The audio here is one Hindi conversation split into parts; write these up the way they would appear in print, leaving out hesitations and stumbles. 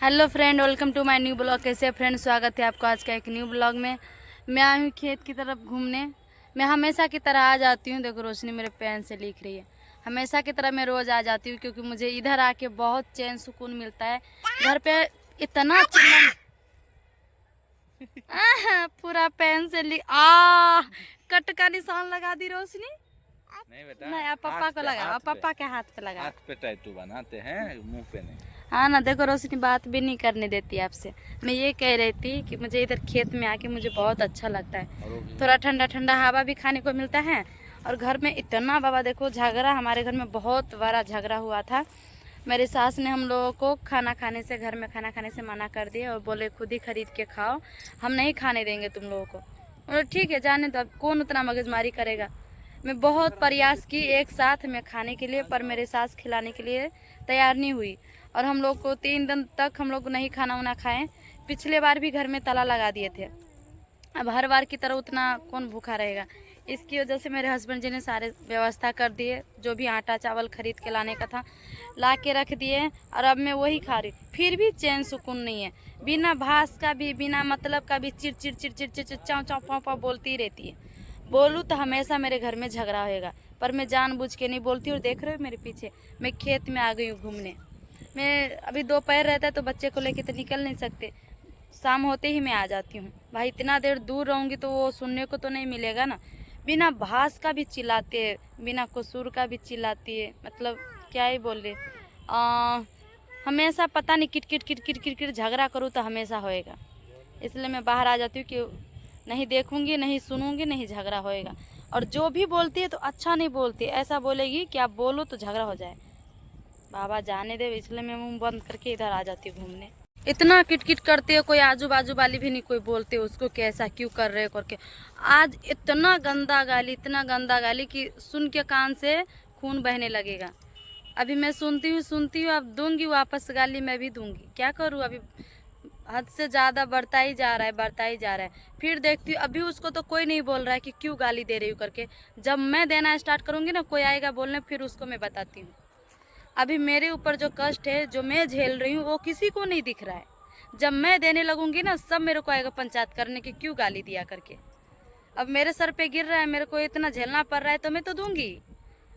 Hello friend, welcome to my new blog. कैसे फ्रेंड, स्वागत है आपको आज का एक न्यू ब्लॉग में। मैं आई हूँ खेत की तरफ घूमने। मैं हमेशा की तरह आ जाती हूँ। देखो रोशनी मेरे पेन से लिख रही है। हमेशा की तरह मैं रोज़ आ जाती हूँ क्योंकि मुझे इधर आके बहुत चैन सुकून मिलता है। घर पे इतना चिल्ला पूरा पेन से लिख कट का निशान लगा दी रोशनी। नहीं बेटा, नहीं, आप पापा को लगा, आप पापा के हाथ पे लगा। हाथ पे टैटू बनाते हैं, मुंह पे नहीं। हाँ ना, देखो रोशनी बात भी नहीं करने देती आपसे। मैं ये कह रही थी कि मुझे इधर खेत में आके मुझे बहुत अच्छा लगता है। थोड़ा ठंडा ठंडा हवा भी खाने को मिलता है। और घर में इतना बाबा देखो झगड़ा, हमारे घर में बहुत बड़ा झगड़ा हुआ था। मेरी सास ने हम लोगों को खाना खाने से, घर में खाना खाने से मना कर दिया और बोले खुद ही खरीद के खाओ, हम नहीं खाने देंगे तुम लोगों को। और ठीक है, जाने दो, अब कौन उतना मगजमारी करेगा। मैं बहुत प्रयास की एक साथ में खाने के लिए, पर मेरे सास खिलाने के लिए तैयार नहीं हुई। और हम लोग को 3 दिन तक हम लोग नहीं खाना वाना खाएं। पिछले बार भी घर में ताला लगा दिए थे। अब हर बार की तरह उतना कौन भूखा रहेगा। इसकी वजह से मेरे हस्बैंड जी ने सारे व्यवस्था कर दिए। जो भी आटा चावल खरीद के लाने का था ला के रख दिए, और अब मैं वही खा रही। फिर भी चैन सुकून नहीं है। बिना भास का भी, बिना मतलब का भी चिड़ चिड़ चिड़ चिड़ चिड़ चाँव चाँव पाँव पाँव बोलती रहती है। बोलूँ तो हमेशा मेरे घर में झगड़ा होएगा, पर मैं जानबूझ के नहीं बोलती। और देख रहे हो मेरे पीछे, मैं खेत में आ गई हूँ घूमने। मैं अभी दोपहर रहता है तो बच्चे को लेके तो निकल नहीं सकते। शाम होते ही मैं आ जाती हूँ। भाई इतना देर दूर रहूँगी तो वो सुनने को तो नहीं मिलेगा ना। बिना भास का भी चिल्लाते है, बिना कसूर का भी चिल्लाती है। मतलब क्या ही बोल रहे, हमेशा पता नहीं kit kit kit kit kit kit झगड़ा करूँ तो हमेशा होएगा। इसलिए मैं बाहर आ जाती हूँ कि नहीं देखूँगी, नहीं सुनूँगी, नहीं झगड़ा होएगा। और जो भी बोलती है तो अच्छा नहीं बोलती, ऐसा बोलेगी कि आप बोलो तो झगड़ा हो जाए। बाबा जाने दे, इसलिए मैं मुंह बंद करके इधर आ जाती हूँ घूमने। इतना किटकिट करते हो, कोई आजू बाजू वाली भी नहीं कोई बोलते उसको कैसा क्यों कर रहे हो करके। आज इतना गंदा गाली, इतना गंदा गाली कि सुन के कान से खून बहने लगेगा। अभी मैं सुनती हूँ, अब दूंगी वापस गाली, मैं भी दूंगी। क्या करूँ, अभी हद से ज़्यादा बढ़ता ही जा रहा है, बढ़ता ही जा रहा है। फिर देखती हूँ अभी उसको तो कोई नहीं बोल रहा है कि क्यों गाली दे रही हूँ करके। जब मैं देना स्टार्ट करूँगी ना, कोई आएगा बोलने, फिर उसको मैं बताती हूँ। अभी मेरे ऊपर जो कष्ट है, जो मैं झेल रही हूँ, वो किसी को नहीं दिख रहा है। जब मैं देने लगूंगी ना, सब मेरे को आएगा पंचायत करने की, क्यों गाली दिया करके। अब मेरे सर पे गिर रहा है, मेरे को इतना झेलना पड़ रहा है, तो मैं तो दूंगी।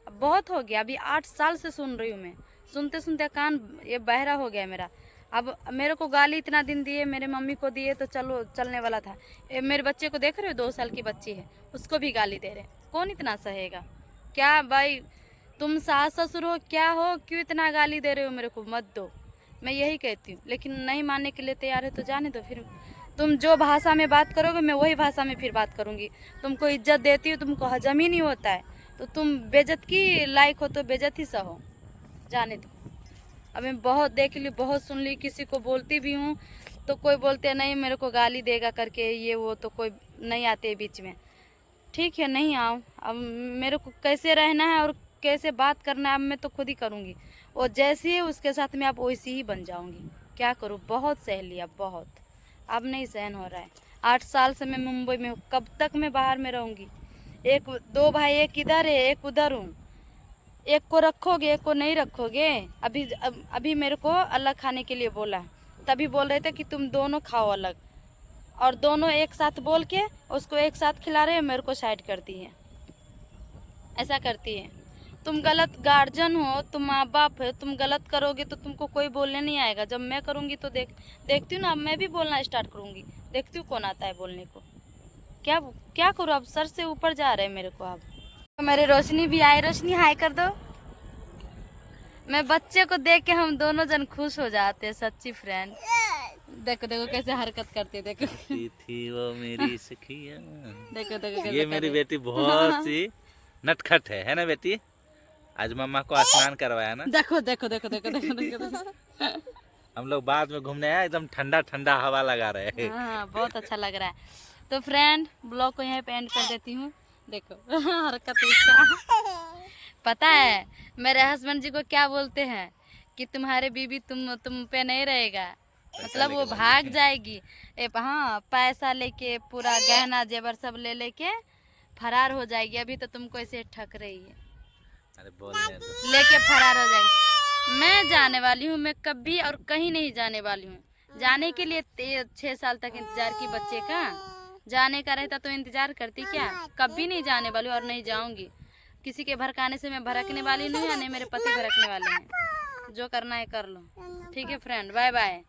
अब बहुत हो गया, अभी 8 साल से सुन रही हूँ मैं। सुनते सुनते कान ये बहरा हो गया मेरा। अब मेरे को गाली इतना दिन दिए, मेरे मम्मी को दिए तो चलो चलने वाला था। मेरे बच्चे को देख रहे हो, 2 साल की बच्ची है, उसको भी गाली दे रहे हैं। कौन इतना सहेगा। क्या भाई, तुम सास ससुर हो क्या हो, क्यों इतना गाली दे रहे हो मेरे को, मत दो। मैं यही कहती हूँ, लेकिन नहीं मानने के लिए तैयार है तो जाने दो। फिर तुम जो भाषा में बात करोगे, मैं वही भाषा में फिर बात करूँगी। तुमको इज्जत देती हूँ, तुमको हजम ही नहीं होता है, तो तुम बेइज्जत की लायक हो तो बेइज्जत ही सहो। जाने दो। अब मैं बहुत देख ली, बहुत सुन ली, किसी को बोलती भी हूँ तो कोई बोलते नहीं मेरे को गाली देगा करके, ये वो, तो कोई नहीं आते बीच में। ठीक है, नहीं आओ। अब मेरे को कैसे रहना है और कैसे बात करना है, अब मैं तो खुद ही करूँगी। और जैसी है उसके साथ में आप वैसी ही बन जाऊँगी। क्या करूँ, बहुत सह लिया, बहुत। अब नहीं सहन हो रहा है। 8 साल से मैं मुंबई में हूँ, कब तक मैं बाहर में रहूँगी। 2 भाई, एक इधर है एक उधर हूँ। एक को रखोगे, एक को नहीं रखोगे। अभी मेरे को अलग खाने के लिए बोला, तभी बोल रहे थे कि तुम दोनों खाओ अलग। और दोनों एक साथ बोल के उसको एक साथ खिला रहे हैं, मेरे को साइड करती है। ऐसा करती है। तुम गलत गार्जियन हो, तुम माँ बाप है, तुम गलत करोगे तो तुमको कोई बोलने नहीं आएगा। जब मैं करूँगी तो देखती हूँ ना, अब मैं भी बोलना स्टार्ट करूँगी। देखती हूँ कौन आता है बोलने को। क्या क्या करूँ, अब सर से ऊपर जा रहे हैं मेरे को। अब तो मेरी रोशनी भी आई। रोशनी हाय कर दो। मैं बच्चे को देख के हम दोनों जन खुश हो जाते हैं, सच्ची फ्रेंड। देखो देखो कैसे हरकत करती है, देखो थी वो मेरी सखिया। देखो देखो कैसे ये मेरी बेटी बहुत सी नटखट है ना बेटी। आज मम्मा को स्नान करवाया ना। देखो देखो देखो देखो देखो देखो देखो। हम लोग बाद में घूमने आए, एकदम ठंडा ठंडा हवा लगा रहे हैं। हाँ, बहुत अच्छा लग रहा है। तो फ्रेंड, ब्लॉग को यहीं पे एंड कर देती हूँ। देखो हरकत इसका। पता है मेरे हस्बैंड जी को क्या बोलते हैं, कि तुम्हारे बीबी तुम पे नहीं रहेगा, मतलब वो भाग जाएगी। हाँ, पैसा लेके, पूरा गहना जेवर सब ले लेके फरार हो जाएगी। अभी तो तुमको ऐसे ठक रही है, अरे बोलने दो। लेके फरार हो जाएगी। मैं जाने वाली हूँ, मैं कभी और कहीं नहीं जाने वाली हूँ। जाने के लिए 6 साल तक इंतजार की बच्चे का, जाने का रहता तो इंतजार करती क्या। कभी नहीं जाने वाली और नहीं जाऊंगी। किसी के भड़काने से मैं भड़कने वाली नहीं, या नहीं मेरे पति भड़कने वाले हैं। जो करना है कर लो। ठीक है फ्रेंड, बाय बाय।